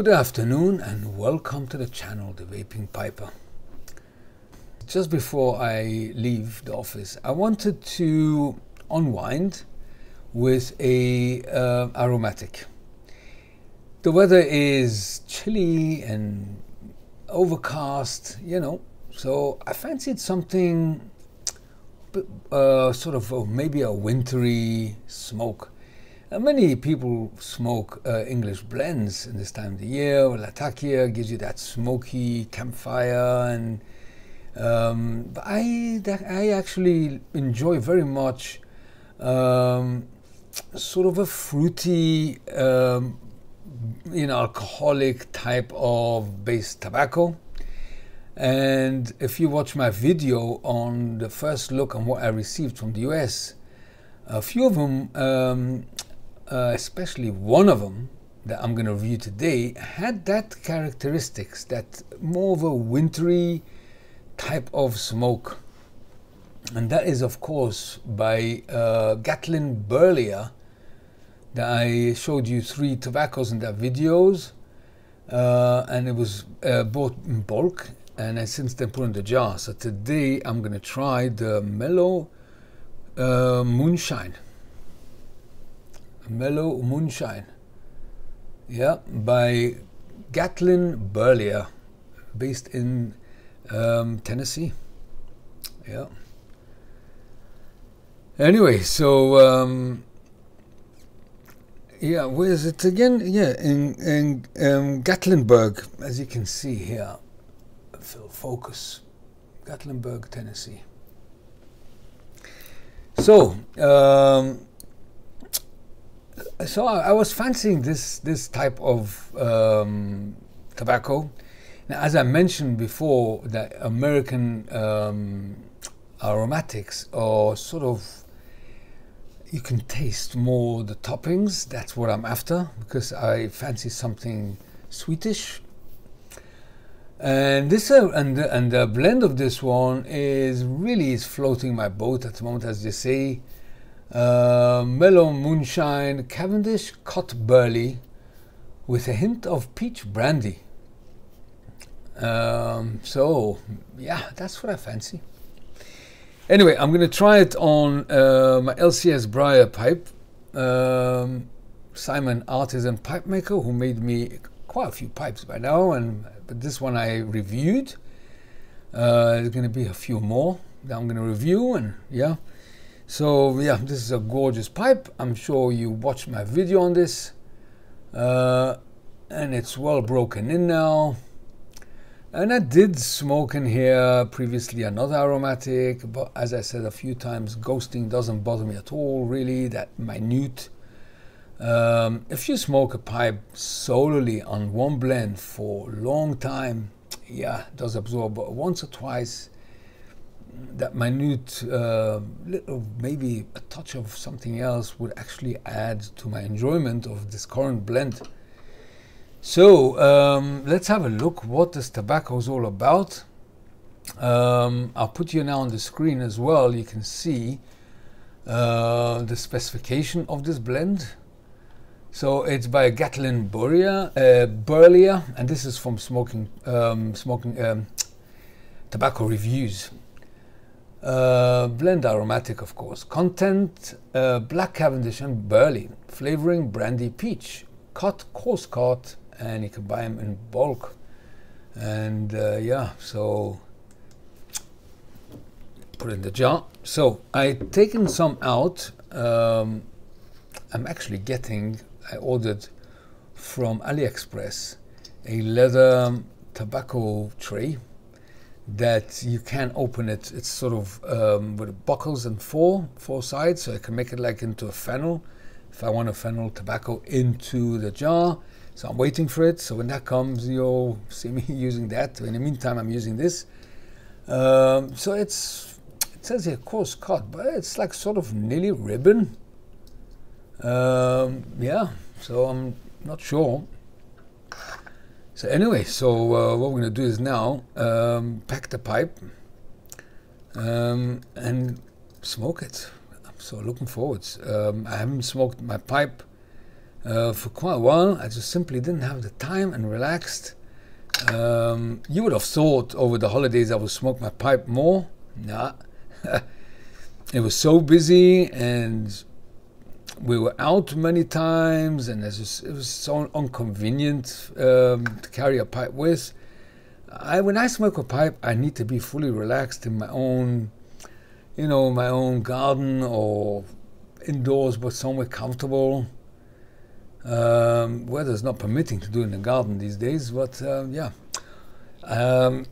Good afternoon and welcome to the channel, The Vaping Piper. Just before I leave the office, I wanted to unwind with a aromatic. The weather is chilly and overcast, so I fancied something sort of maybe a wintry smoke. Many people smoke English blends in this time of the year. Latakia gives you that smoky campfire, and but I actually enjoy very much sort of a fruity, alcoholic type of base tobacco. And if you watch my video on the first look on what I received from the US, a few of them, especially one of them that I'm going to review today, had that characteristics, that more of a wintry type of smoke. And that is, of course, by Gatlin Burlier. That I showed you 3 tobaccos in that videos, and it was bought in bulk, and I since then put in the jar. So today I'm going to try the Mellow Moonshine. Mellow Moonshine, by Gatlin Burlier, based in Tennessee. Anyway, so where is it again? In Gatlinburg, as you can see here. Focus, Gatlinburg, Tennessee. So. So I was fancying this type of tobacco. Now, as I mentioned before, that American aromatics are sort of, you can taste more the toppings. That's what I'm after, because I fancy something sweetish. And this and the blend of this one is floating my boat at the moment, as they say. Mellow Moonshine, Cavendish Burley with a hint of peach brandy. So yeah, that's what I fancy. Anyway, I'm going to try it on my LCS Briar pipe. Simon, artisan pipe maker, who made me quite a few pipes by now, but this one I reviewed. There's going to be a few more that I'm going to review, and yeah. So yeah, this is a gorgeous pipe. I'm sure you watched my video on this, and it's well broken in now. And I did smoke in here previously another aromatic, but as I said a few times, ghosting doesn't bother me at all, really, that minute. If you smoke a pipe solely on one blend for a long time, yeah, it does absorb, but once or twice, that minute little, maybe a touch of something else would actually add to my enjoyment of this current blend. So let's have a look what this tobacco is all about. I'll put you now on the screen as well. You can see the specification of this blend. So it's by Gatlin Burlier, and this is from Smoking Tobacco Reviews. Blend aromatic, of course. Content: black Cavendish and Burley. Flavoring: brandy, peach. Coarse cut, and you can buy them in bulk. And yeah, so put it in the jar. So I've taken some out. I'm actually I ordered from AliExpress a leather tobacco tray that you can open it. It's sort of with buckles and four sides, so I can make it like into a funnel if I want to funnel tobacco into the jar. So I'm waiting for it, so when that comes, you'll see me using that. In the meantime, I'm using this. So it says here coarse cut, but it's like sort of nearly ribbon. Yeah, so I'm not sure. So anyway, so what we're going to do is now pack the pipe and smoke it. I'm so looking forward. I haven't smoked my pipe for quite a while. I just simply didn't have the time and relaxed. You would have thought over the holidays I would smoke my pipe more. Nah. It was so busy and we were out many times, and it was so inconvenient to carry a pipe with. When I smoke a pipe, I need to be fully relaxed in my own, my own garden or indoors, but somewhere comfortable. Weather's not permitting to do in the garden these days, but yeah. I'm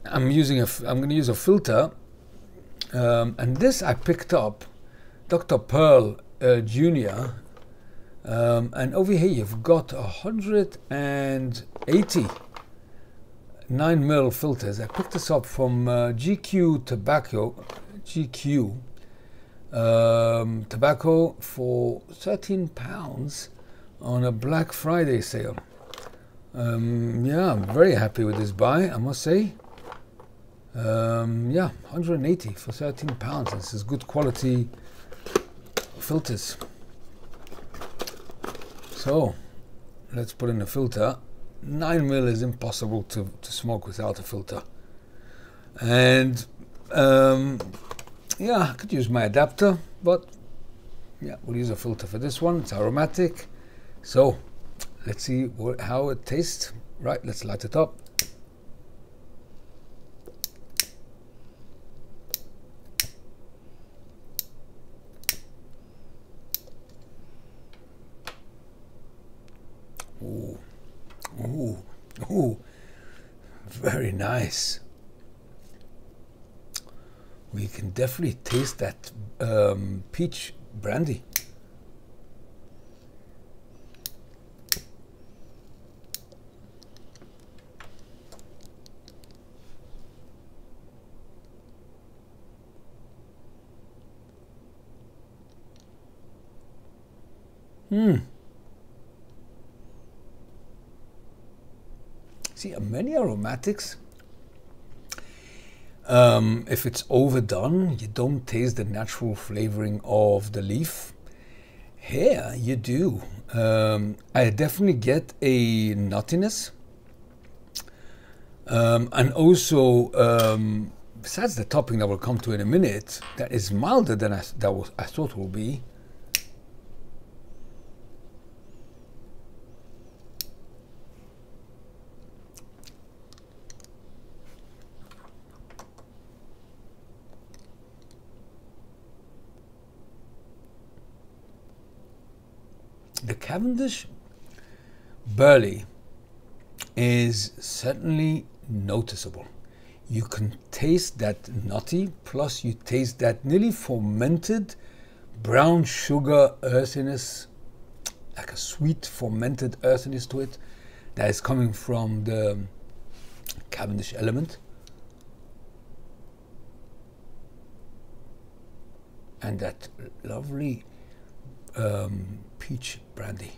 going to use a filter, and this I picked up, Dr. Pearl Jr. And over here you've got 180 9mm filters. I picked this up from GQ Tobacco for £13 on a Black Friday sale. Yeah, I'm very happy with this buy, I must say. Yeah, 180 for £13. This is good quality filters. So let's put in a filter. 9mm is impossible to smoke without a filter. And yeah, I could use my adapter, but yeah, we'll use a filter for this one. It's aromatic. So let's see how it tastes. Right, let's light it up. Ooh, ooh, ooh, very nice. We can definitely taste that peach brandy. See, many aromatics, if it's overdone, you don't taste the natural flavoring of the leaf. Here you do. I definitely get a nuttiness, and also besides the topping that we'll come to in a minute, that is milder than I thought it would be. The Cavendish Burley is certainly noticeable. You can taste that nutty, plus you taste that nearly fermented brown sugar earthiness, like a sweet fermented earthiness to it, that is coming from the Cavendish element. And that lovely peach brandy.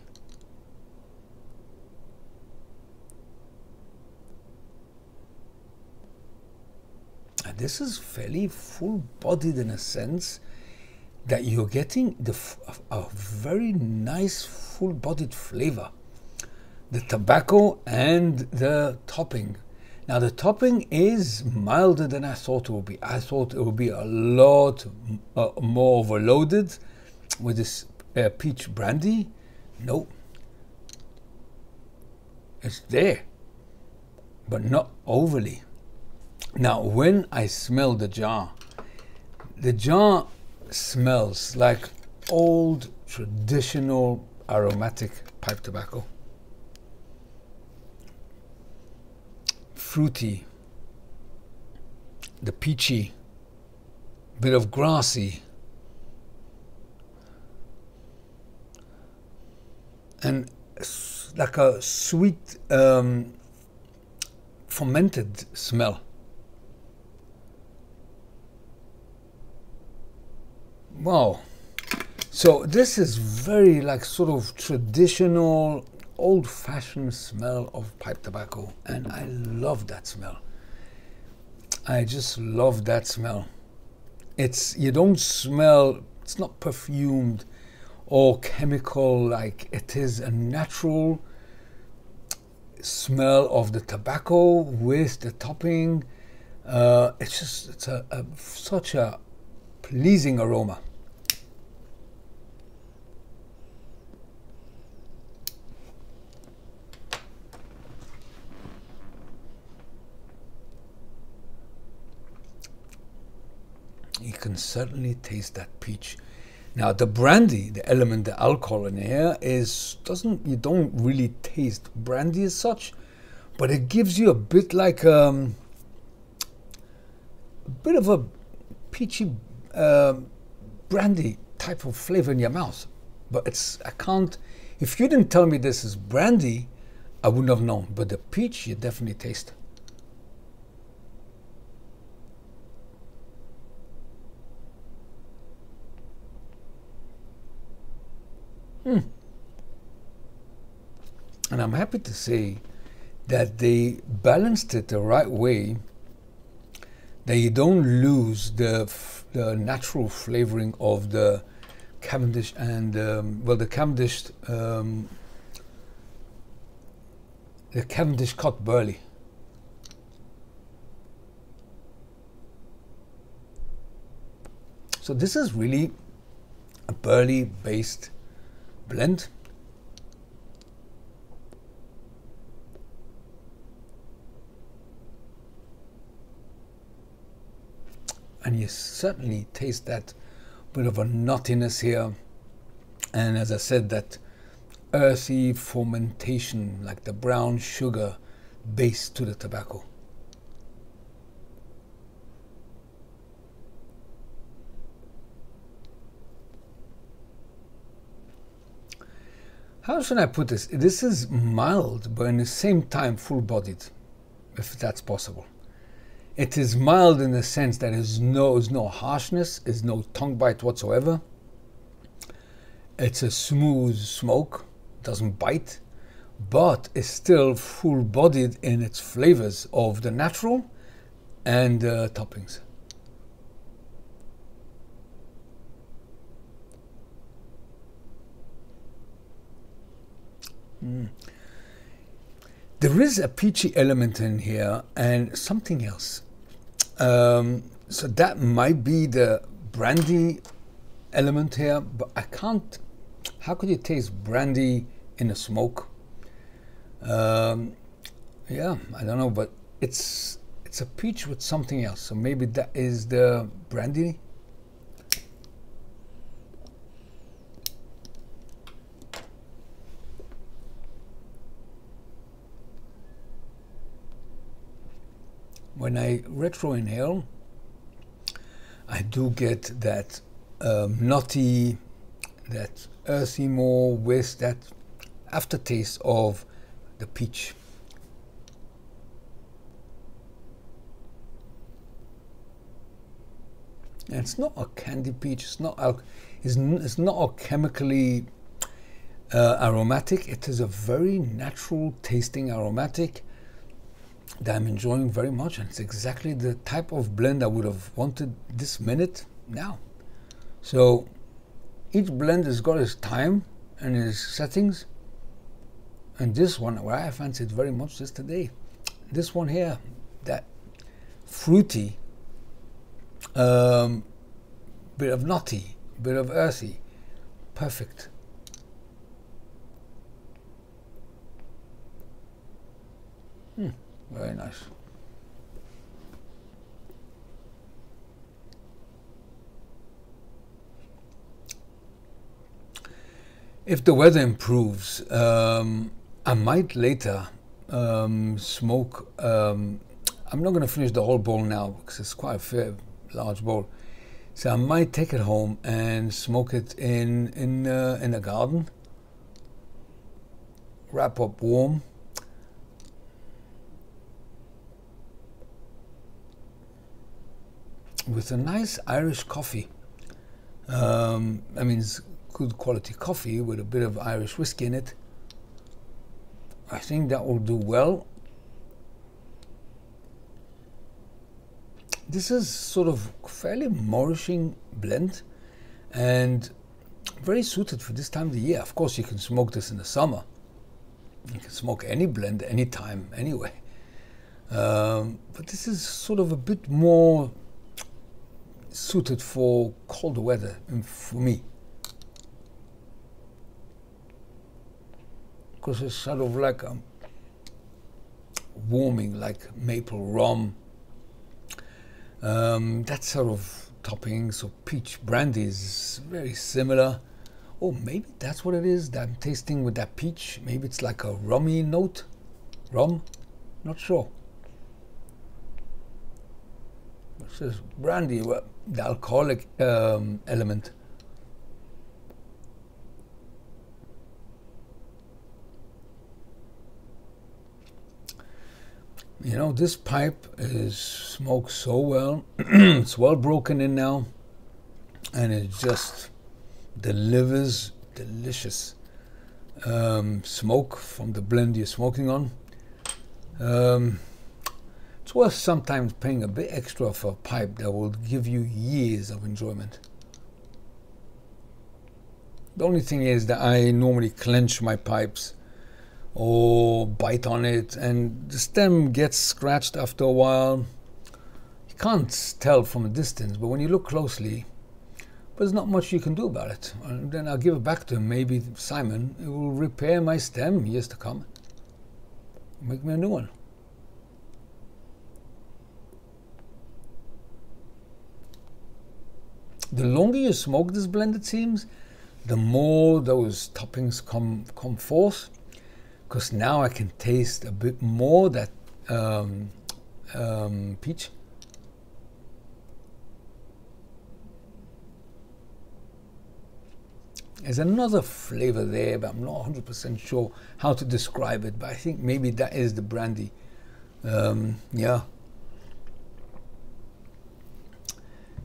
And this is fairly full-bodied in a sense that you're getting a very nice full-bodied flavor. The tobacco and the topping. Now the topping is milder than I thought it would be. I thought it would be a lot more overloaded with this peach brandy. No, it's there, but not overly. Now when I smell the jar smells like old traditional aromatic pipe tobacco. Fruity, the peachy, bit of grassy, and like a sweet fermented smell. Wow. So this is very like sort of traditional, old-fashioned smell of pipe tobacco, and I love that smell. I just love that smell. You don't smell, it's not perfumed or chemical, like it is a natural smell of the tobacco with the topping. It's such a pleasing aroma. You can certainly taste that peach. Now the brandy, the element, the alcohol in here you don't really taste brandy as such, but it gives you a bit like a bit of a peachy brandy type of flavor in your mouth. But if you didn't tell me this is brandy, I wouldn't have known. But the peach you definitely taste. And I'm happy to say that they balanced it the right way, that you don't lose the natural flavoring of the Cavendish and the Cavendish cut Burley. So this is really a Burley based blend. And you certainly taste that bit of a nuttiness here, and as I said, that earthy fermentation, like the brown sugar base to the tobacco. How should I put this? This is mild, but in the same time full-bodied, if that's possible. It is mild in the sense that there's no harshness, there's no tongue bite whatsoever. It's a smooth smoke, doesn't bite, but it's still full-bodied in its flavors of the natural and toppings. There is a peachy element in here and something else. So that might be the brandy element here, but I can't. How could you taste brandy in a smoke? Yeah, I don't know, but it's a peach with something else. So maybe that is the brandy. When I retro inhale, I do get that nutty, that earthy more with that aftertaste of the peach. And it's not a candy peach. It's not a chemically aromatic. It is a very natural tasting aromatic that I'm enjoying very much, and it's exactly the type of blend I would have wanted this minute now. So each blend has got its time and its settings, and this one, where I fancied very much this today, this one here, that fruity, bit of nutty, bit of earthy, perfect. Very nice. If the weather improves, I might later smoke. I'm not going to finish the whole bowl now because it's quite a fair, large bowl. So I might take it home and smoke it in a garden. Wrap up warm. With a nice Irish coffee. I mean, it's good quality coffee with a bit of Irish whiskey in it. I think that will do well. This is sort of fairly nourishing blend, and very suited for this time of the year. Of course, you can smoke this in the summer. You can smoke any blend anytime, anyway. But this is sort of a bit more suited for colder weather for me. Because it's sort of like warming, like maple rum. That sort of topping. So peach brandy is very similar. Oh, maybe that's what it is that I'm tasting with that peach. Maybe it's like a rummy note. Rum? Not sure. It says brandy, well, the alcoholic element. You know, this pipe is smoked so well. It's well broken in now, and it just delivers delicious smoke from the blend you're smoking on. It's worth sometimes paying a bit extra for a pipe that will give you years of enjoyment. The only thing is that I normally clench my pipes or bite on it, and the stem gets scratched after a while. You can't tell from a distance, but when you look closely, there's not much you can do about it. And then I'll give it back to him. Maybe Simon will repair my stem years to come. Make me a new one. The longer you smoke this blend, it seems, the more those toppings come forth. Because now I can taste a bit more that peach. There's another flavor there, but I'm not 100% sure how to describe it. But I think maybe that is the brandy. Yeah.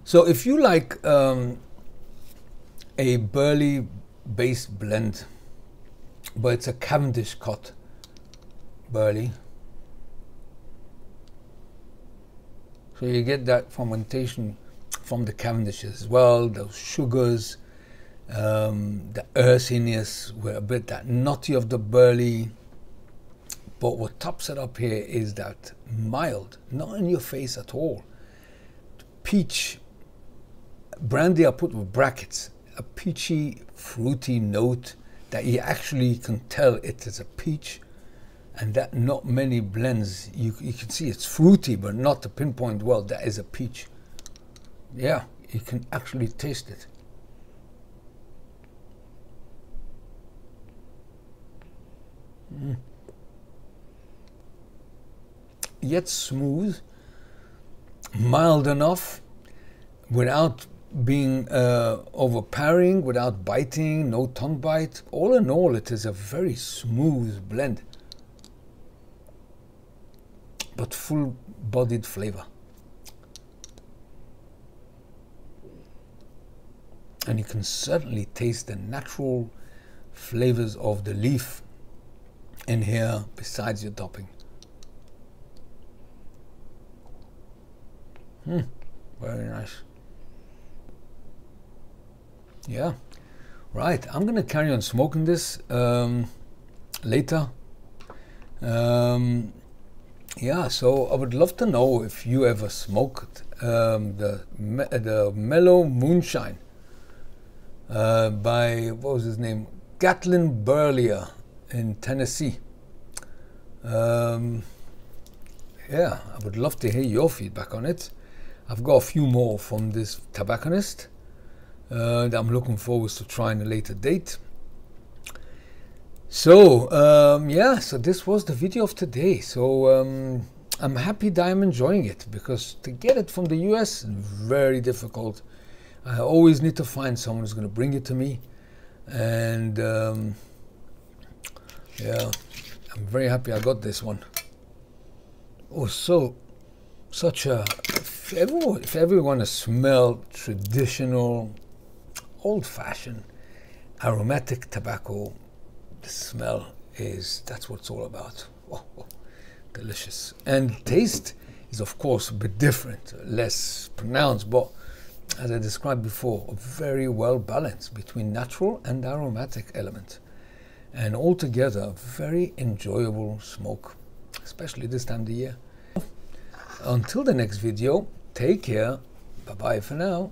So if you like a Burley-based blend, but it's a Cavendish cut Burley, so you get that fermentation from the Cavendish as well, those sugars, the earthiness with a bit that nutty of the Burley. But what tops it up here is that mild, not in your face at all, peach brandy. I put with brackets, a peachy, fruity note that you actually can tell it is a peach, and that not many blends you can see it's fruity, but not to pinpoint, well, that is a peach. Yeah, you can actually taste it. Yet smooth, mild enough, without being overpowering, without biting, no tongue bite. All in all, it is a very smooth blend, but full-bodied flavor. And you can certainly taste the natural flavors of the leaf in here besides your topping. Very nice. Yeah, right. I'm gonna carry on smoking this later. Yeah, so I would love to know if you ever smoked the Mellow Moonshine by, what was his name? Gatlin Burlier in Tennessee. Yeah, I would love to hear your feedback on it. I've got a few more from this tobacconist that I'm looking forward to trying a later date. So yeah, so this was the video of today. So I'm happy that I'm enjoying it, because to get it from the US is very difficult. I always need to find someone who's going to bring it to me, and yeah, I'm very happy I got this one. Oh, such a, if everyone has smelled traditional, old-fashioned, aromatic tobacco, the smell is, that's what it's all about. Oh, delicious. And taste is, of course, a bit different, less pronounced, but as I described before, a very well balanced between natural and aromatic element, and altogether a very enjoyable smoke, especially this time of the year. Until the next video, take care, bye bye for now.